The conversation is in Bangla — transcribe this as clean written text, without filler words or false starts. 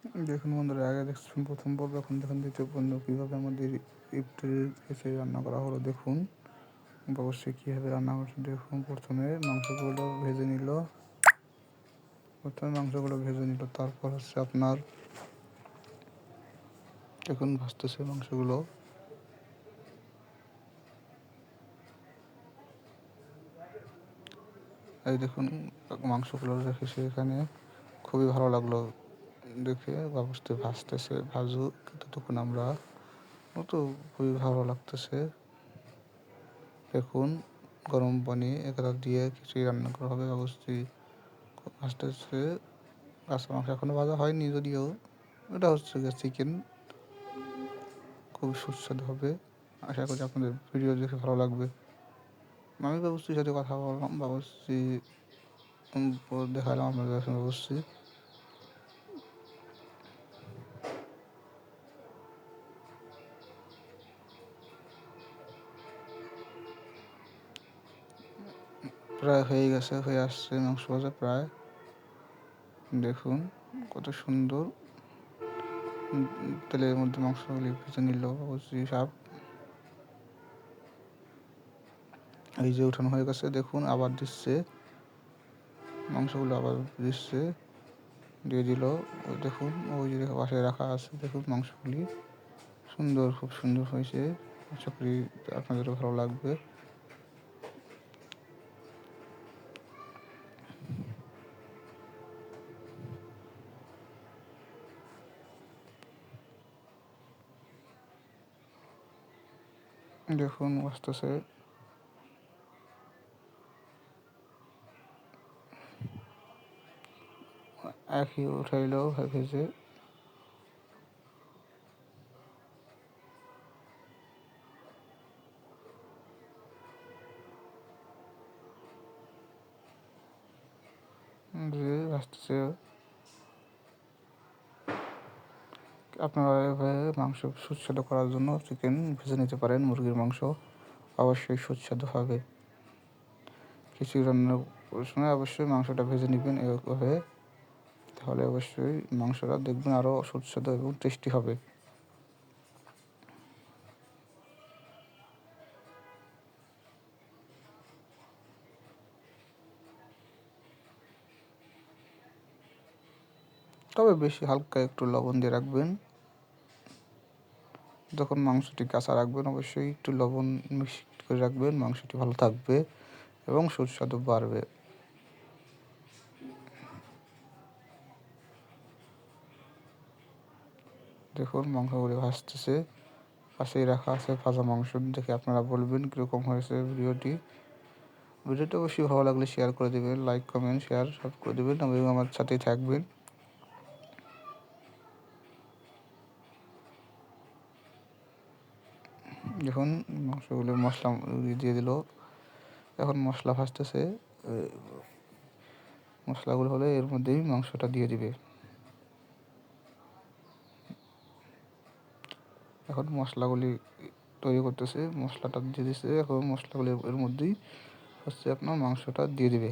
দেখুন বন্ধুরা, আগে দেখছেন প্রথম পর্ব, এখন দেখুন দ্বিতীয় পর্ব কীভাবে আমাদের ইফতারির এসে রান্না করা হলো। দেখুন অবশ্যই কীভাবে রান্না করছে। দেখুন প্রথমে মাংসগুলো ভেজে নিল, তারপর হচ্ছে আপনার দেখুন ভাজতেছে মাংসগুলো। এই দেখুন মাংসগুলো রেখেছে এখানে, খুবই ভালো লাগলো দেখে। অবশ্যই ভাজুক ততক্ষণ আমরা, তো খুবই ভালো লাগতেছে। দেখুন গরম পানি এখানে দিয়ে কিছুই রান্না করা হবে। অবশ্যই ভাজতেছে। কাঁচা মাংস এখনো ভাজা হয়নি যদিও, এটা হচ্ছে চিকেন, খুব সুস্বাদু হবে। আশা করি আপনাদের ভিডিও দেখে ভালো লাগবে। আমি বাবুশ্রীর সাথে কথা বললাম, বাবুশ্রী দেখালাম আপনাদের সঙ্গে। বাবুশ্রী প্রায় হয়ে আসছে মাংস ভাজা প্রায়। দেখুন কত সুন্দর তেলের মধ্যে মাংসগুলি ভেজে নিল অবশ্যই সাপ। এই যে উঠানো হয়ে গেছে, দেখুন আবার দিচ্ছে মাংসগুলো, আবার দিচ্ছে, দিয়ে দিল। ওই দেখুন ওই যে পাশে রাখা আছে, দেখুন মাংসগুলি খুব সুন্দর হয়েছে। আশা করি আপনাদেরও ভালো লাগবে। দেখুন আসতেছে, একই উঠাইল ভেজে। আসতেছে। আপনারা এভাবে মাংস সুস্বাদু করার জন্য চিকেন ভেজে নিতে পারেন। মুরগির মাংস অবশ্যই সুস্বাদু হবে। খিচুড়ি রান্নার সময় অবশ্যই মাংসটা ভেজে নেবেন এভাবে, তাহলে অবশ্যই মাংসটা দেখবেন আরও সুস্বাদু এবং টেস্টি হবে। তবে বেশি হালকা একটু লবণ দিয়ে রাখবেন। যখন মাংসটি কাঁচা রাখবেন অবশ্যই একটু লবণ মিক্স করে রাখবেন, মাংসটি ভালো থাকবে এবং সুস্বাদু বাড়বে। দেখুন মাংসগুলি ভাজতেছে, পাশেই রাখা আছে ভাজা মাংস। দেখে আপনারা বলবেন কীরকম হয়েছে ভিডিওটি। অবশ্যই ভালো লাগলে শেয়ার করে দেবেন, লাইক কমেন্ট শেয়ার সব করে দেবেন এবং আমার সাথেই থাকবেন। দেখুন মাংসগুলো মশলা দিয়ে দিল, এখন মশলা ভাজতেছে। মশলাগুলো হলে এর মধ্যেই মাংসটা দিয়ে দিবে। এখন মশলাগুলি তৈরি করতেছে, মশলাটা দিয়ে দিচ্ছে। এখন মশলাগুলি এর মধ্যেই হচ্ছে আপনার মাংসটা দিয়ে দিবে।